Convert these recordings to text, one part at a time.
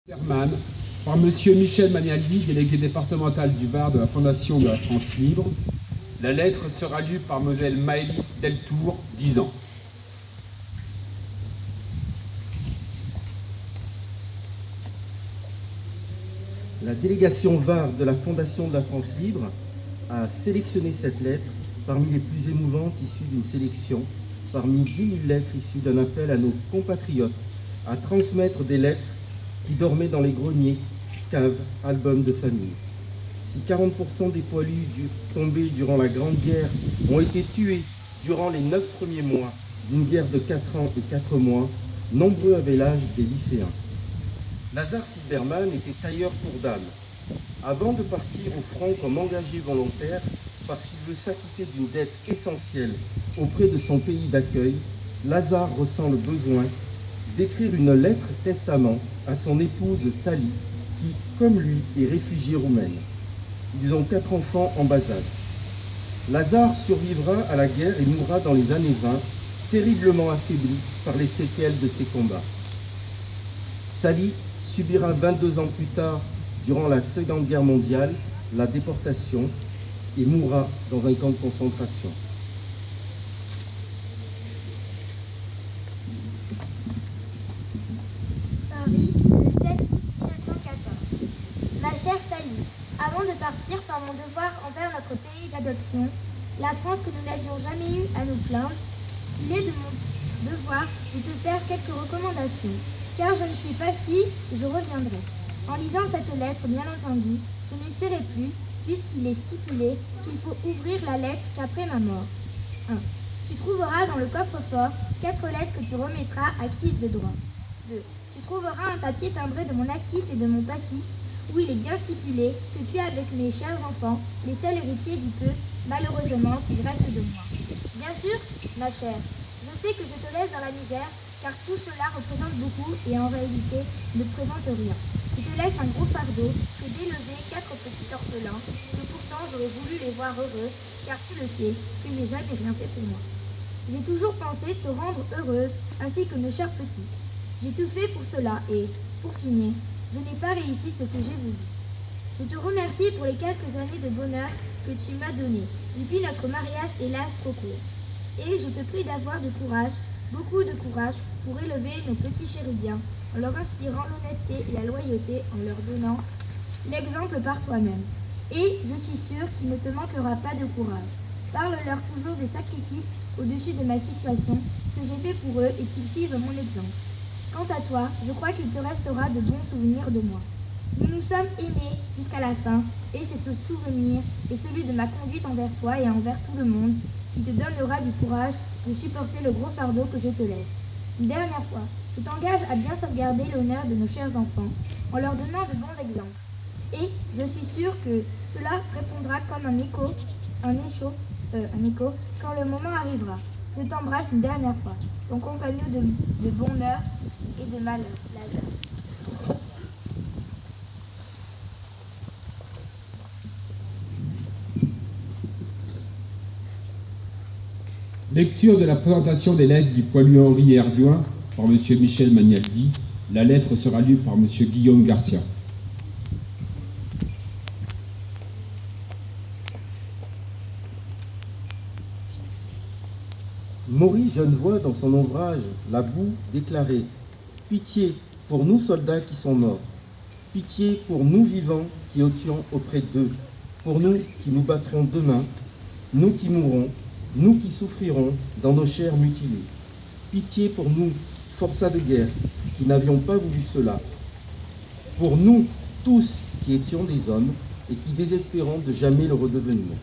Herman, par Monsieur Michel Magnaldi, délégué départemental du Var de la Fondation de la France Libre. La lettre sera lue par Mlle Maëlys Deltour, 10 ans. La délégation Var de la Fondation de la France Libre a sélectionné cette lettre parmi les plus émouvantes issues d'une sélection, parmi 10 000 lettres issues d'un appel à nos compatriotes à transmettre des lettres qui dormaient dans les greniers, caves, albums de famille. Si 40% des poilus tombés durant la Grande Guerre ont été tués durant les 9 premiers mois d'une guerre de 4 ans et 4 mois, nombreux avaient l'âge des lycéens. Lazare Silberman était tailleur pour dames. Avant de partir au front comme engagé volontaire, parce qu'il veut s'acquitter d'une dette essentielle auprès de son pays d'accueil, Lazare ressent le besoin d'écrire une lettre testament à son épouse Sally, qui, comme lui, est réfugiée roumaine. Ils ont 4 enfants en bas âge. Lazare survivra à la guerre et mourra dans les années 20, terriblement affaibli par les séquelles de ses combats. Sally subira 22 ans plus tard, durant la Seconde Guerre mondiale, la déportation et mourra dans un camp de concentration. Paris, le 7 août 1914. Ma chère Sally, avant de partir par mon devoir envers notre pays d'adoption, la France que nous n'avions jamais eu à nous plaindre, il est de mon devoir de te faire quelques recommandations, car je ne sais pas si je reviendrai. En lisant cette lettre, bien entendu, je ne serai plus, puisqu'il est stipulé qu'il faut ouvrir la lettre qu'après ma mort. 1. Tu trouveras dans le coffre-fort 4 lettres que tu remettras à qui de droit. 2. Tu trouveras un papier timbré de mon actif et de mon passif, où il est bien stipulé que tu es avec mes chers enfants, les seuls héritiers du peu, malheureusement, qu'il reste de moi. Bien sûr, ma chère, je sais que je te laisse dans la misère, car tout cela représente beaucoup et en réalité ne présente rien. Je te laisse un gros fardeau que d'élever 4 petits orphelins, que pourtant j'aurais voulu les voir heureux, car tu le sais que j'ai jamais rien fait pour moi. J'ai toujours pensé te rendre heureuse, ainsi que mes chers petits. J'ai tout fait pour cela et, pour finir, je n'ai pas réussi ce que j'ai voulu. Je te remercie pour les quelques années de bonheur que tu m'as données, depuis notre mariage hélas trop court. Et je te prie d'avoir du courage, beaucoup de courage, pour élever nos petits chéridiens, en leur inspirant l'honnêteté et la loyauté, en leur donnant l'exemple par toi-même. Et je suis sûre qu'il ne te manquera pas de courage. Parle-leur toujours des sacrifices au-dessus de ma situation que j'ai fait pour eux et qu'ils suivent mon exemple. Quant à toi, je crois qu'il te restera de bons souvenirs de moi. Nous nous sommes aimés jusqu'à la fin, et c'est ce souvenir et celui de ma conduite envers toi et envers tout le monde qui te donnera du courage de supporter le gros fardeau que je te laisse. Une dernière fois, je t'engage à bien sauvegarder l'honneur de nos chers enfants en leur donnant de bons exemples. Et je suis sûre que cela répondra comme un écho quand le moment arrivera. Je t'embrasse une dernière fois, ton compagnon de bonheur et de malheur, Lazare. Lecture de la présentation des lettres du poilu Henri Erdouin par Monsieur Michel Magnaldi. La lettre sera lue par Monsieur Guillaume Garcia. Maurice Genevoix, dans son ouvrage La boue, déclarait « Pitié pour nous soldats qui sont morts, pitié pour nous vivants qui étions auprès d'eux, pour nous qui nous battrons demain, nous qui mourrons, nous qui souffrirons dans nos chairs mutilées. Pitié pour nous, forçats de guerre, qui n'avions pas voulu cela. Pour nous tous qui étions des hommes et qui désespérons de jamais le redevenir. »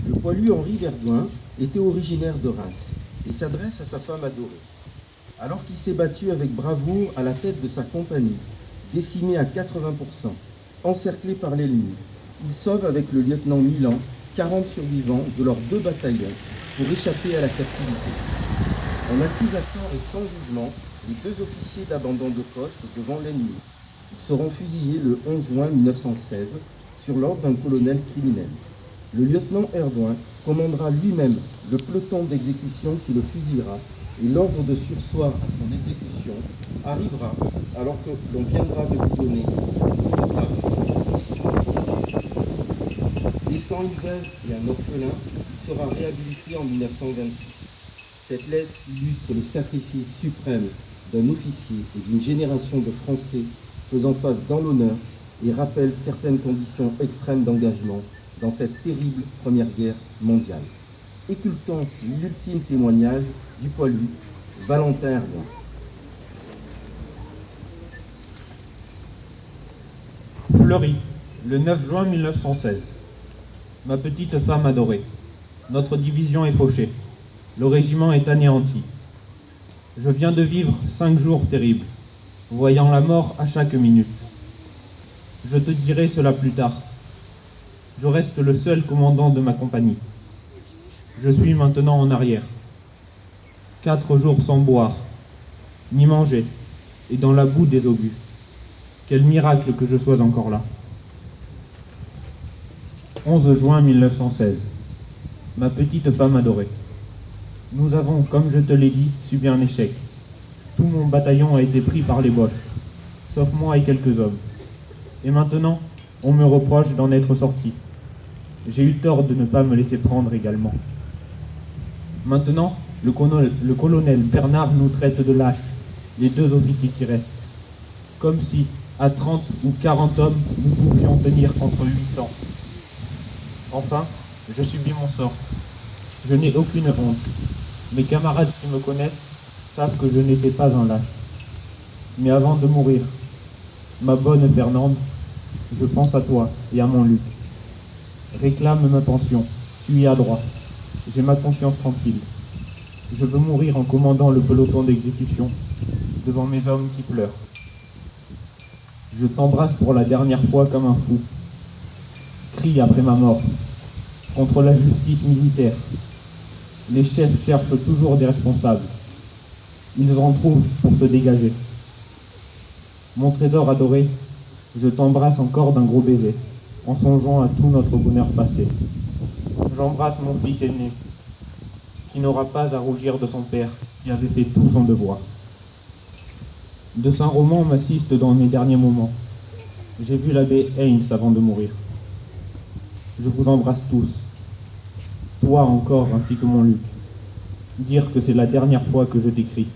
Le poilu Henri Erdouin était originaire de Reims et s'adresse à sa femme adorée. Alors qu'il s'est battu avec bravoure à la tête de sa compagnie, décimé à 80%, encerclé par l'ennemi, il sauve avec le lieutenant Milan 40 survivants de leurs 2 bataillons pour échapper à la captivité. On accuse à tort et sans jugement les 2 officiers d'abandon de poste devant l'ennemi. Ils seront fusillés le 11 juin 1916 sur l'ordre d'un colonel criminel. Le lieutenant Erdouin commandera lui-même le peloton d'exécution qui le fusillera et l'ordre de surseoir à son exécution arrivera alors que l'on viendra de lui donner toute grâce. Laissant une veuve et un orphelin, il sera réhabilité en 1926. Cette lettre illustre le sacrifice suprême d'un officier et d'une génération de Français faisant face dans l'honneur et rappelle certaines conditions extrêmes d'engagement dans cette terrible Première Guerre mondiale. Écultant l'ultime témoignage du poilu Valentin Herbin. Fleury, le 9 juin 1916. Ma petite femme adorée, notre division est fauchée. Le régiment est anéanti. Je viens de vivre 5 jours terribles, voyant la mort à chaque minute. Je te dirai cela plus tard. Je reste le seul commandant de ma compagnie. Je suis maintenant en arrière. 4 jours sans boire, ni manger, et dans la boue des obus. Quel miracle que je sois encore là. 11 juin 1916. Ma petite femme adorée. Nous avons, comme je te l'ai dit, subi un échec. Tout mon bataillon a été pris par les Boches, sauf moi et quelques hommes. Et maintenant, on me reproche d'en être sorti. J'ai eu tort de ne pas me laisser prendre également. Maintenant, le colonel Bernard nous traite de lâches, les 2 officiers qui restent. Comme si, à 30 ou 40 hommes, nous pouvions tenir contre 800. Enfin, je subis mon sort. Je n'ai aucune honte. Mes camarades qui me connaissent savent que je n'étais pas un lâche. Mais avant de mourir, ma bonne Fernande, je pense à toi et à mon Luc. Réclame ma pension, tu y as droit. J'ai ma conscience tranquille. Je veux mourir en commandant le peloton d'exécution, devant mes hommes qui pleurent. Je t'embrasse pour la dernière fois comme un fou. Crie après ma mort, contre la justice militaire. Les chefs cherchent toujours des responsables. Ils en trouvent pour se dégager. Mon trésor adoré, je t'embrasse encore d'un gros baiser, en songeant à tout notre bonheur passé. J'embrasse mon fils aîné, qui n'aura pas à rougir de son père, qui avait fait tout son devoir. De Saint-Roman m'assiste dans mes derniers moments. J'ai vu l'abbé Haynes avant de mourir. Je vous embrasse tous, toi encore ainsi que mon Luc. Dire que c'est la dernière fois que je t'écris.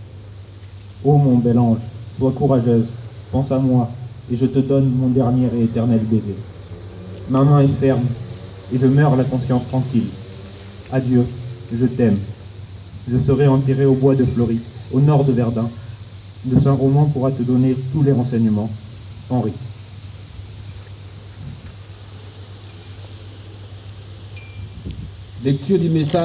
Ô mon bel ange, sois courageuse, pense à moi, et je te donne mon dernier et éternel baiser. Ma main est ferme, et je meurs la conscience tranquille. Adieu, je t'aime. Je serai enterré au bois de Fleury, au nord de Verdun. De Saint-Roman pourra te donner tous les renseignements. Henri. Lecture du message.